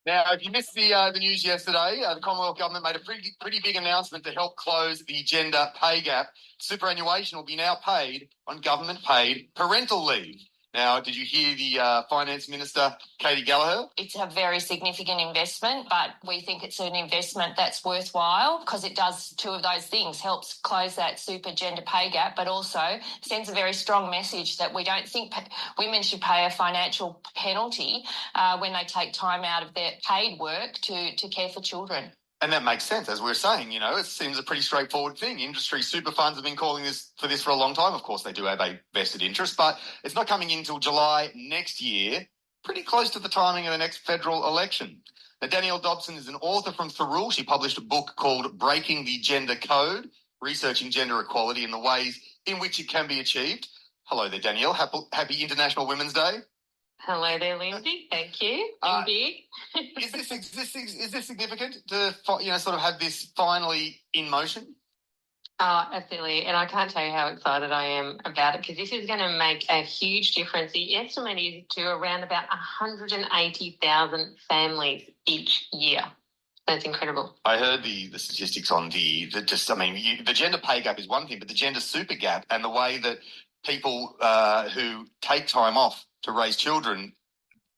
Now, if you missed the news yesterday, the Commonwealth Government made a pretty big announcement to help close the gender pay gap. Superannuation will be now paid on government-paid parental leave. Now, did you hear the Finance Minister, Katie Gallagher? It's a very significant investment, but we think it's an investment that's worthwhile because it does two of those things, helps close that super gender pay gap, but also sends a very strong message that we don't think women should pay a financial penalty when they take time out of their paid work to care for children. And that makes sense, as we were saying, it seems a pretty straightforward thing. Industry super funds have been calling for this for a long time. Of course, they do have a vested interest, but it's not coming in until July next year, pretty close to the timing of the next federal election. Now, Danielle Dobson is an author from Thirroul. She published a book called Breaking the Gender Code, Researching Gender Equality and the Ways in Which It Can Be Achieved. Hello there, Danielle. Happy International Women's Day. Hello there, Lindsay. Thank you. Indeed. Is this significant to sort of have this finally in motion? Oh, absolutely. And I can't tell you how excited I am about it because this is going to make a huge difference. The estimate is to around about 180,000 families each year. That's incredible. I heard the statistics on the gender pay gap is one thing, but the gender super gap and the way that people who take time off to raise children,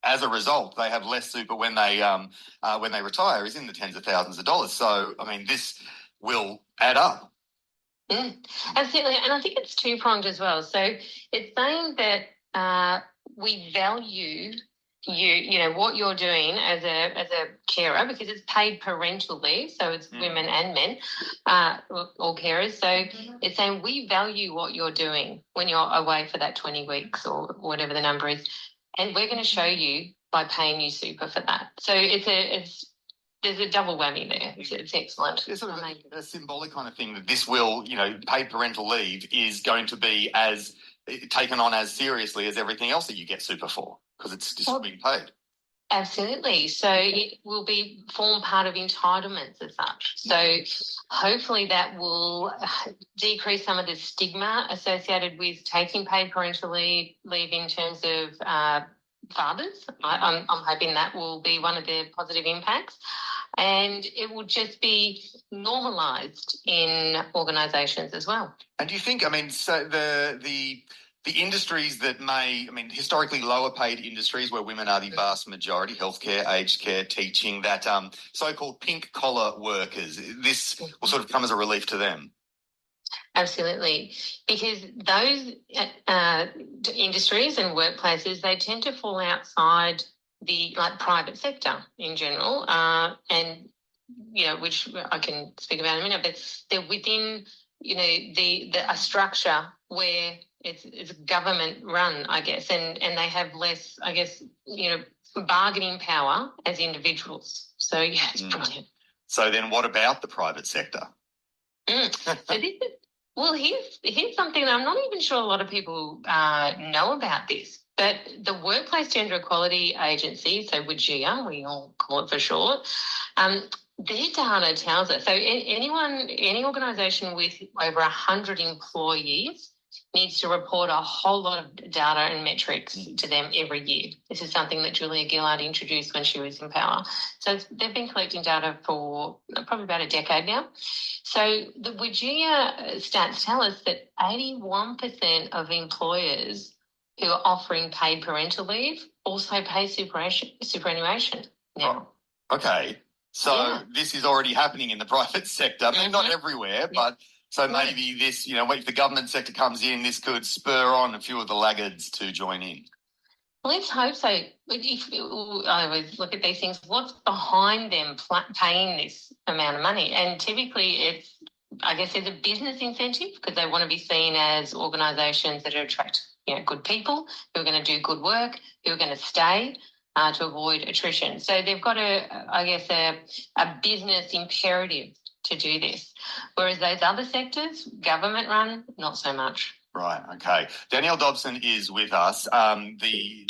as a result, they have less super when they retire is in the tens of thousands of dollars. So, this will add up. Yeah, absolutely. And I think it's two-pronged as well. So it's saying that we value what you're doing as a carer because it's paid parental leave, so it's women and men, all carers. So it's saying we value what you're doing when you're away for that 20 weeks or whatever the number is, and we're going to show you by paying you super for that. So there's a double whammy there. It's excellent. It's sort of a symbolic kind of thing that this will, paid parental leave is going to be as taken on as seriously as everything else that you get super for. Because it's just being paid. Absolutely. So it will form part of entitlements as such. So hopefully that will decrease some of the stigma associated with taking paid parental leave in terms of fathers. I'm hoping that will be one of the positive impacts. And it will just be normalised in organisations as well. And do you think, so the industries that historically lower paid industries where women are the vast majority, healthcare, aged care, teaching, that so-called pink collar workers, this will sort of come as a relief to them. Absolutely, because those industries and workplaces, they tend to fall outside the private sector in general, and which I can speak about in a minute, but they're within a structure where it's government run, I guess, and they have less, I guess, bargaining power as individuals. So yeah, it's brilliant. So then, what about the private sector? So here's something that I'm not even sure a lot of people know about this. But the Workplace Gender Equality Agency, so WGEA, we all call it for short, their data tells us, so any organisation with over 100 employees needs to report a whole lot of data and metrics to them every year. This is something that Julia Gillard introduced when she was in power. So they've been collecting data for probably about a decade now. So the WGEA stats tell us that 81% of employers who are offering paid parental leave also pay superannuation now. Oh, okay. So This is already happening in the private sector. Not everywhere, but so maybe this, if the government sector comes in, this could spur on a few of the laggards to join in. Let's hope so. I always look at these things, what's behind them paying this amount of money? And typically there's a business incentive because they want to be seen as organisations that attract good people who are going to do good work, who are going to stay to avoid attrition. So they've got a business imperative to do this. Whereas those other sectors, government run, not so much. Right, okay. Danielle Dobson is with us. The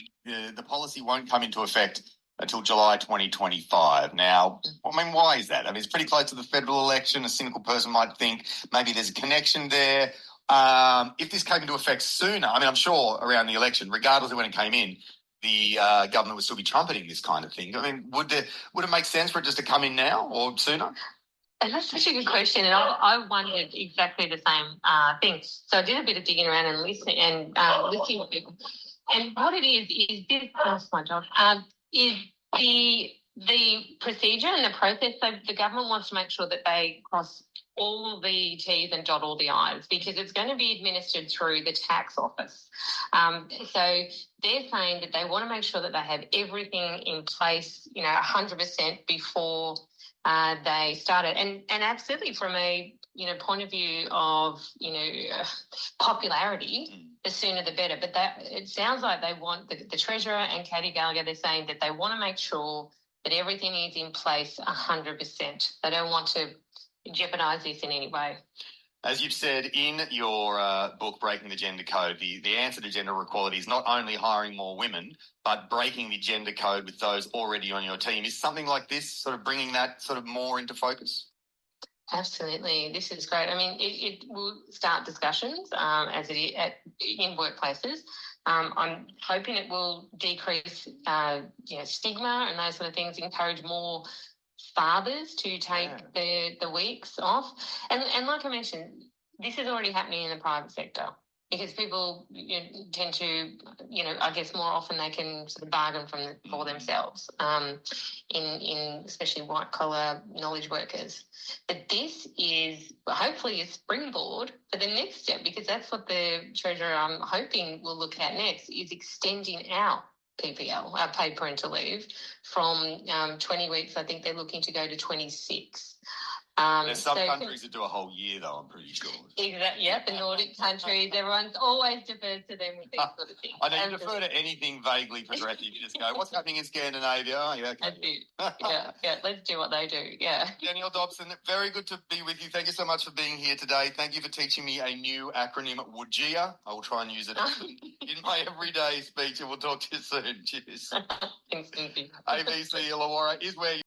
policy won't come into effect until July 2025. Now, why is that? It's pretty close to the federal election. A cynical person might think maybe there's a connection there. If this came into effect sooner, I'm sure around the election, regardless of when it came in, the government would still be trumpeting this kind of thing? I mean, would it make sense for it just to come in now or sooner? And that's such a good question, and I wondered exactly the same thing. So I did a bit of digging around and listening to people. And what it is this. That's my job. Is the procedure and the process. So the government wants to make sure that they cross all the T's and dot all the I's, because it's going to be administered through the tax office. So they're saying that they want to make sure that they have everything in place, 100% before they start it. And absolutely from a point of view of popularity, the sooner the better. But it sounds like they want the Treasurer and Katie Gallagher. They're saying that they want to make sure that everything is in place 100%. They don't want to jeopardise this in any way. As you've said in your book, Breaking the Gender Code, the answer to gender equality is not only hiring more women, but breaking the gender code with those already on your team. Is something like this sort of bringing that sort of more into focus? Absolutely. This is great. I mean, it will start discussions as it is in workplaces. I'm hoping it will decrease stigma and those sort of things, encourage more fathers to take the weeks off. And like I mentioned, this is already happening in the private sector, because people tend to, I guess more often they can sort of bargain for themselves, in especially white-collar knowledge workers. But this is hopefully a springboard for the next step, because that's what the Treasurer, I'm hoping, will look at next, is extending out PPL, paid parental leave, from 20 weeks. I think they're looking to go to 26. There's some countries that do a whole year, though, I'm pretty sure. Exactly. Yeah, the Nordic countries, everyone's always defers to them with these sort of things. I know you defer to anything vaguely progressive. You just go, what's happening in Scandinavia? Oh, yeah, okay. That's it. Yeah, let's do what they do. Yeah. Danielle Dobson, very good to be with you. Thank you so much for being here today. Thank you for teaching me a new acronym, WGIA. I will try and use it in my everyday speech, and we'll talk to you soon. Cheers. Thanks, Cynthia. ABC Illawarra is where you